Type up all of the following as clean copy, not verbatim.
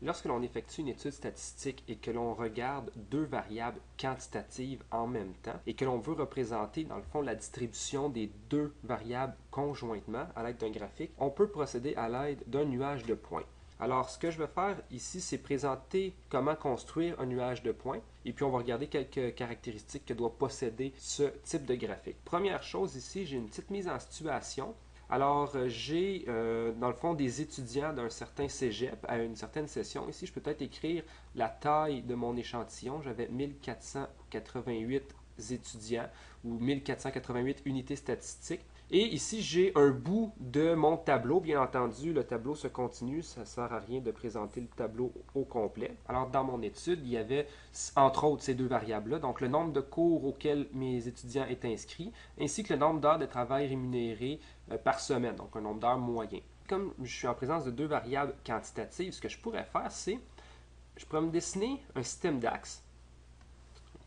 Lorsque l'on effectue une étude statistique et que l'on regarde deux variables quantitatives en même temps et que l'on veut représenter dans le fond la distribution des deux variables conjointement à l'aide d'un graphique, on peut procéder à l'aide d'un nuage de points. Alors, ce que je vais faire ici, c'est présenter comment construire un nuage de points et puis on va regarder quelques caractéristiques que doit posséder ce type de graphique. Première chose ici, j'ai une petite mise en situation. Alors, j'ai dans le fond des étudiants d'un certain cégep à une certaine session. Ici, je peux peut-être écrire la taille de mon échantillon. J'avais 1488 étudiants ou 1488 unités statistiques. Et ici, j'ai un bout de mon tableau. Bien entendu, le tableau se continue. Ça ne sert à rien de présenter le tableau au complet. Alors, dans mon étude, il y avait, entre autres, ces deux variables-là. Donc, le nombre de cours auxquels mes étudiants étaient inscrits, ainsi que le nombre d'heures de travail rémunérées par semaine, donc un nombre d'heures moyen. Comme je suis en présence de deux variables quantitatives, ce que je pourrais faire, c'est, je pourrais me dessiner un système d'axes.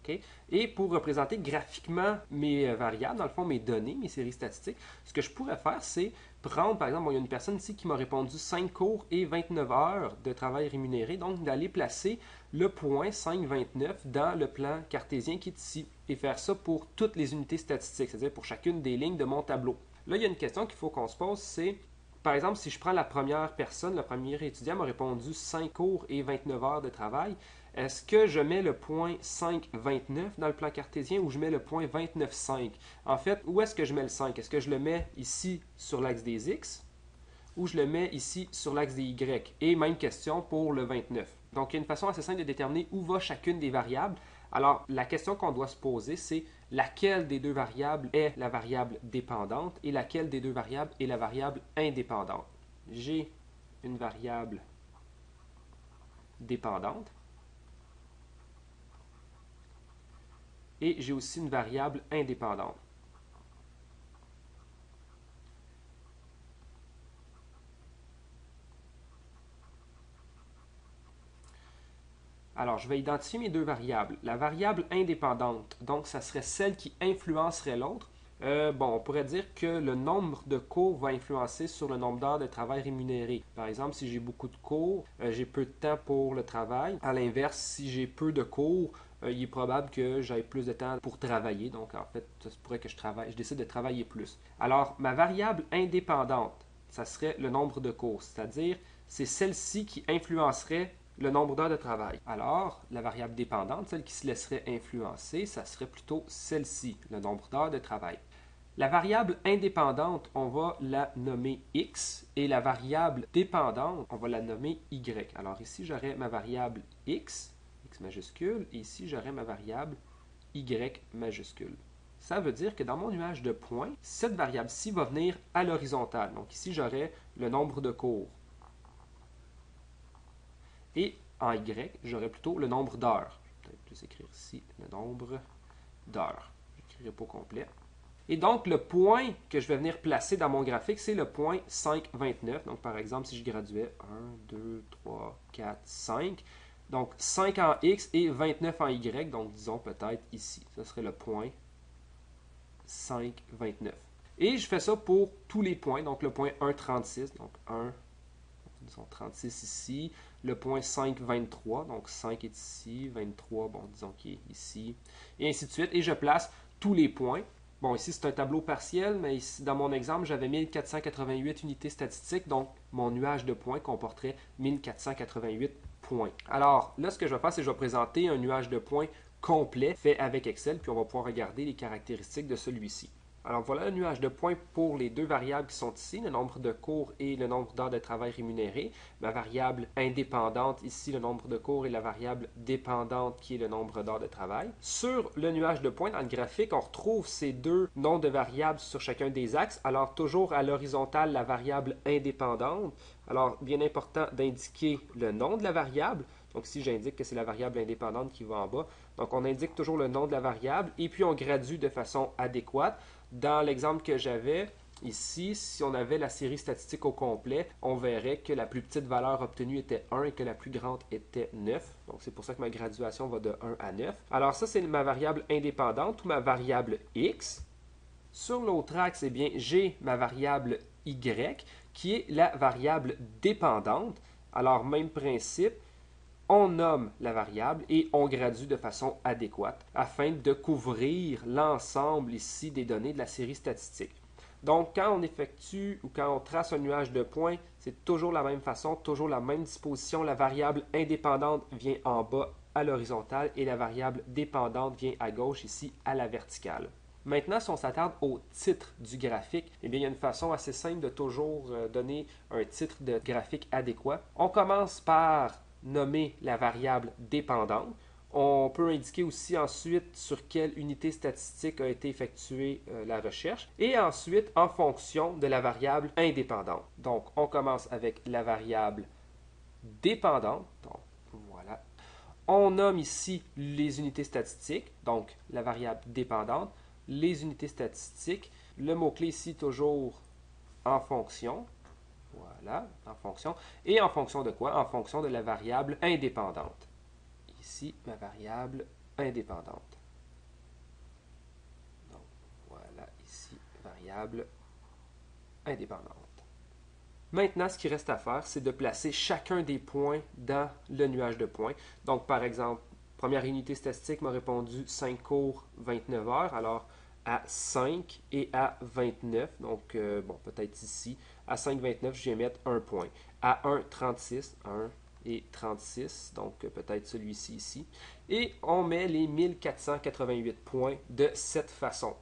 Okay? Et pour représenter graphiquement mes variables, dans le fond mes données, mes séries statistiques, ce que je pourrais faire, c'est prendre, par exemple, bon, il y a une personne ici qui m'a répondu 5 cours et 29 heures de travail rémunéré, donc d'aller placer le point 5,29 dans le plan cartésien qui est ici, et faire ça pour toutes les unités statistiques, c'est-à-dire pour chacune des lignes de mon tableau. Là, il y a une question qu'il faut qu'on se pose, c'est, par exemple, si je prends la première personne, le premier étudiant m'a répondu 5 cours et 29 heures de travail, est-ce que je mets le point 5,29 dans le plan cartésien ou je mets le point 29,5? En fait, où est-ce que je mets le 5? Est-ce que je le mets ici sur l'axe des X ou je le mets ici sur l'axe des Y? Et même question pour le 29. Donc, il y a une façon assez simple de déterminer où va chacune des variables. Alors, la question qu'on doit se poser, c'est laquelle des deux variables est la variable dépendante et laquelle des deux variables est la variable indépendante. J'ai une variable dépendante et j'ai aussi une variable indépendante. Alors, je vais identifier mes deux variables. La variable indépendante, donc ça serait celle qui influencerait l'autre. Bon, on pourrait dire que le nombre de cours va influencer sur le nombre d'heures de travail rémunéré. Par exemple, si j'ai beaucoup de cours, j'ai peu de temps pour le travail. À l'inverse, si j'ai peu de cours, il est probable que j'aie plus de temps pour travailler. Donc, en fait, ça se pourrait que je décide de travailler plus. Alors, ma variable indépendante, ça serait le nombre de cours, c'est-à-dire c'est celle-ci qui influencerait le nombre d'heures de travail. Alors, la variable dépendante, celle qui se laisserait influencer, ça serait plutôt celle-ci, le nombre d'heures de travail. La variable indépendante, on va la nommer x et la variable dépendante, on va la nommer y. Alors ici, j'aurais ma variable x majuscule, et ici, j'aurais ma variable y majuscule. Ça veut dire que dans mon nuage de points, cette variable-ci va venir à l'horizontale. Donc ici, j'aurais le nombre de cours. Et en Y, j'aurais plutôt le nombre d'heures. Je vais peut-être plus écrire ici le nombre d'heures. Je n'écrirai pas au complet. Et donc, le point que je vais venir placer dans mon graphique, c'est le point 5,29. Donc, par exemple, si je graduais 1, 2, 3, 4, 5. Donc, 5 en X et 29 en Y. Donc, disons peut-être ici. Ce serait le point 5,29. Et je fais ça pour tous les points. Donc, le point 1,36. Donc, 1, disons 36 ici. Le point 5,23. Donc, 5 est ici. 23, bon, disons qu'il est ici. Et ainsi de suite. Et je place tous les points. Bon, ici, c'est un tableau partiel, mais ici, dans mon exemple, j'avais 1488 unités statistiques, donc mon nuage de points comporterait 1488 points. Alors, là, ce que je vais faire, c'est que je vais présenter un nuage de points complet fait avec Excel, puis on va pouvoir regarder les caractéristiques de celui-ci. Alors voilà le nuage de points pour les deux variables qui sont ici, le nombre de cours et le nombre d'heures de travail rémunérées. Ma variable indépendante ici, le nombre de cours, et la variable dépendante qui est le nombre d'heures de travail. Sur le nuage de points, dans le graphique, on retrouve ces deux noms de variables sur chacun des axes. Alors toujours à l'horizontale, la variable indépendante. Alors bien important d'indiquer le nom de la variable. Donc ici, j'indique que c'est la variable indépendante qui va en bas. Donc on indique toujours le nom de la variable et puis on gradue de façon adéquate. Dans l'exemple que j'avais ici, si on avait la série statistique au complet, on verrait que la plus petite valeur obtenue était 1 et que la plus grande était 9. Donc c'est pour ça que ma graduation va de 1 à 9. Alors ça, c'est ma variable indépendante ou ma variable x. Sur l'autre axe, eh bien, j'ai ma variable y qui est la variable dépendante. Alors, même principe, on nomme la variable et on gradue de façon adéquate afin de couvrir l'ensemble ici des données de la série statistique. Donc, quand on effectue ou quand on trace un nuage de points, c'est toujours la même façon, toujours la même disposition. La variable indépendante vient en bas à l'horizontale et la variable dépendante vient à gauche ici à la verticale. Maintenant, si on s'attarde au titre du graphique, eh bien, il y a une façon assez simple de toujours donner un titre de graphique adéquat. On commence par nommer la variable dépendante. On peut indiquer aussi ensuite sur quelle unité statistique a été effectuée la recherche et ensuite en fonction de la variable indépendante. Donc, on commence avec la variable dépendante. Donc, voilà. On nomme ici les unités statistiques, donc la variable dépendante, les unités statistiques. Le mot-clé ici, toujours en fonction. Voilà, en fonction. Et en fonction de quoi? En fonction de la variable indépendante. Ici, ma variable indépendante. Donc, voilà, ici, variable indépendante. Maintenant, ce qui reste à faire, c'est de placer chacun des points dans le nuage de points. Donc, par exemple, première unité statistique m'a répondu 5 cours, 29 heures. Alors, à 5 et à 29, donc, bon, peut-être ici, à 5, 29, je vais mettre un point. À 1, 36, 1 et 36, donc peut-être celui-ci ici. Et on met les 1488 points de cette façon.